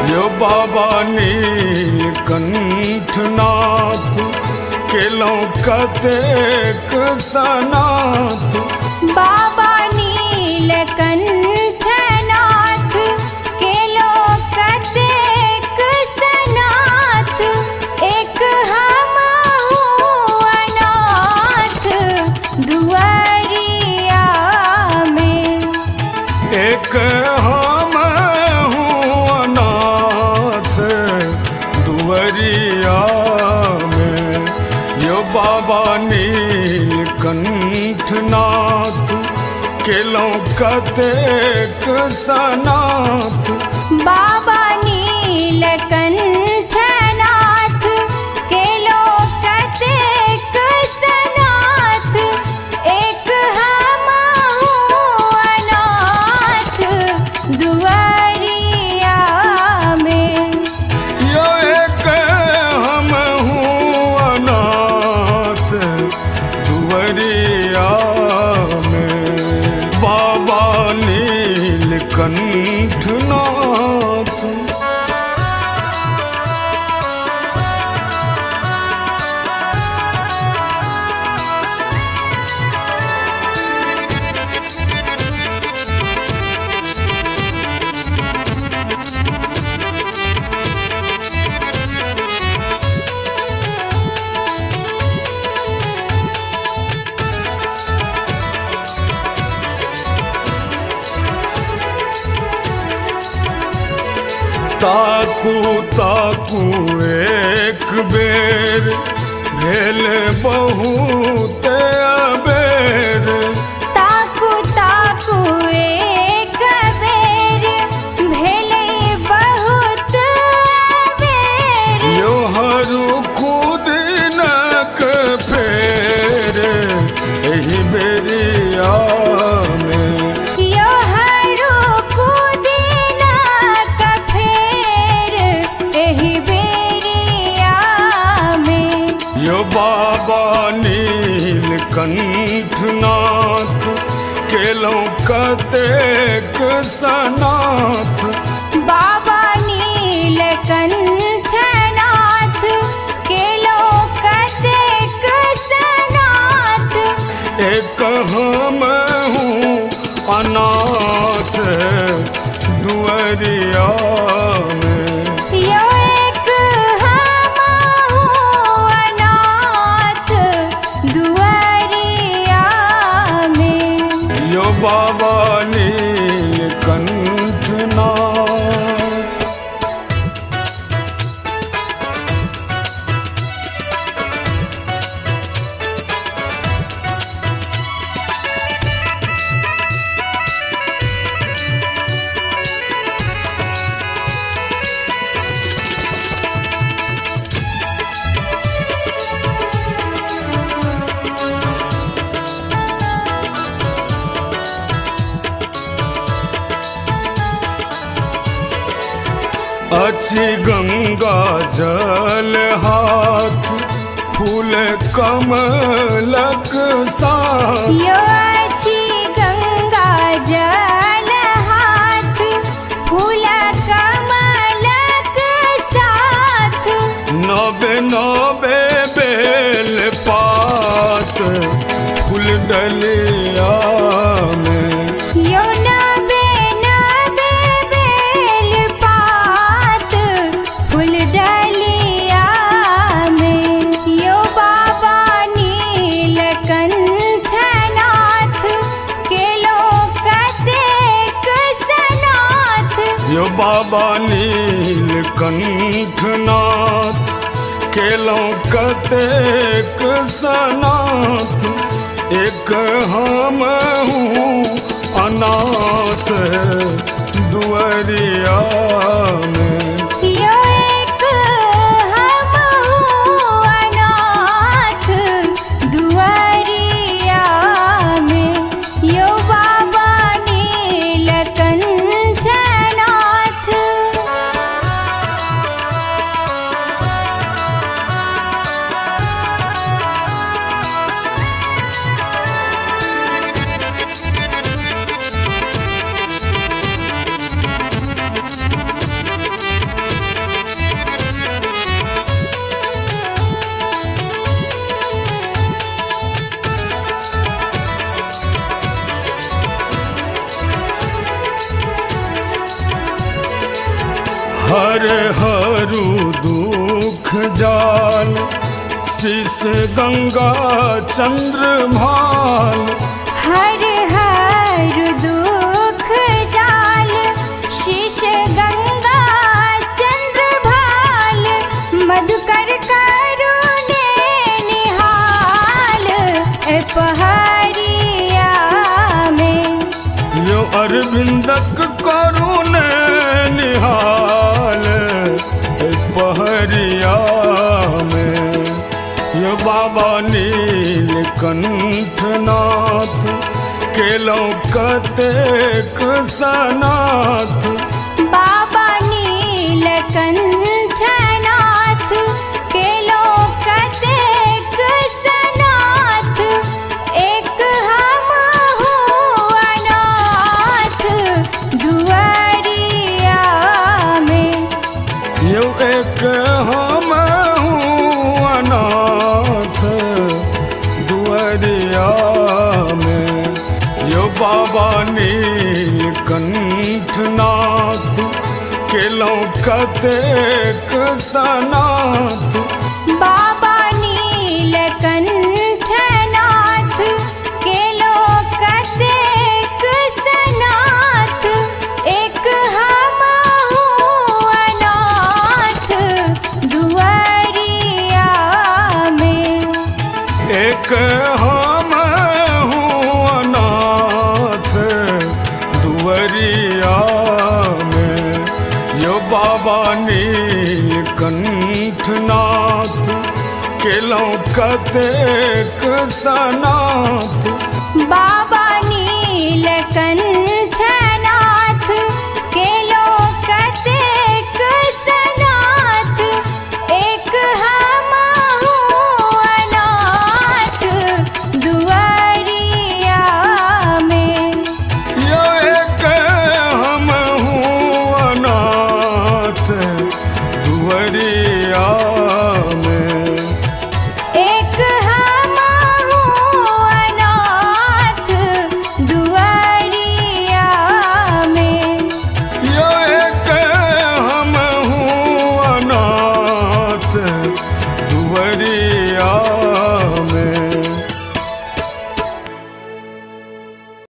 यो बाबा नीलकंठनाथ केलों कतेक सनाथ। बाबा नीलकंठनाथ केलों कतेक सनाथ। एक हम अनाथ दुआरिया में, एक हम अनाथ दुआरिया में। यो बाबा नीलकंठनाथ केलों कतेक सनाथ। बाबा नीलकंठनाथ केलों कतेक सनाथ। एक हम अनाथ दुआरिया में। यो एक हम अनाथ दुआरिया में। बाबा नीलकंठनाथ। ताकू ताकू एक बेर भेल बहुत अबेर। ताकू ताकू एक बेर भेलै बहुत बेर। यो हरू खुदिनक फेर एहि बेरिया में। यो हरू खुदिनक फेर एहि बेरिया में। यो बाबा नीलकंठनाथ केलों कतेक सनाथ। बाबा नीलकंठनाथ केलों कतेक सनाथ। एक हम अनाथ दुआरिया में। यो एक हम अनाथ दुआरिया में। यो बाबा नीलकंठनाथ। अच्छी गंगा जल हाथ फूल कमलक साथ। यो अच्छी गंगा जल हाथ फूल कमलक साथ। नबे नबे बेल पात फूल डलिया में। यो नबे नबे बेल पात फूल डलिया में। यो बाबा नीलकंठनाथ केलों कतेक सनाथ। यो बाबा नीलकंठनाथ केलों कतेक सनाथ। एक हम अनाथ दुआरिया में। यो एक हम अनाथ दुआरिया में। यो बाबा नीलकंठनाथ। हर हरू दुख जाल शीश गंगा चंद्रभाल हर हर दुख जाल शीश गंगा चंद्रभाल मधुकर करुणे निहाल पहरिया में यो अरविंदक करुणे निहाल पहरिया में यो बाबा नीलकंठनाथ केलौ कतेक सनाथ बाबा नीलकंठनाथ केलो कतेक सनाथ एक हम हो अनाथ दुआरिया में यो एक हम हूँ अनाथ दुआरिया में यो बाबा नीलकंठनाथ केलौ कतेक सनाथ बाबा नीलकंठनाथ केलो कतेक सनाथ एक हम हो अनाथ दुआरिया में एक हम हूँ अनाथ दुआरिया में यो बाबा नीलकंठनाथ केलौ कतेक सनाथ बाबा नीलकंठ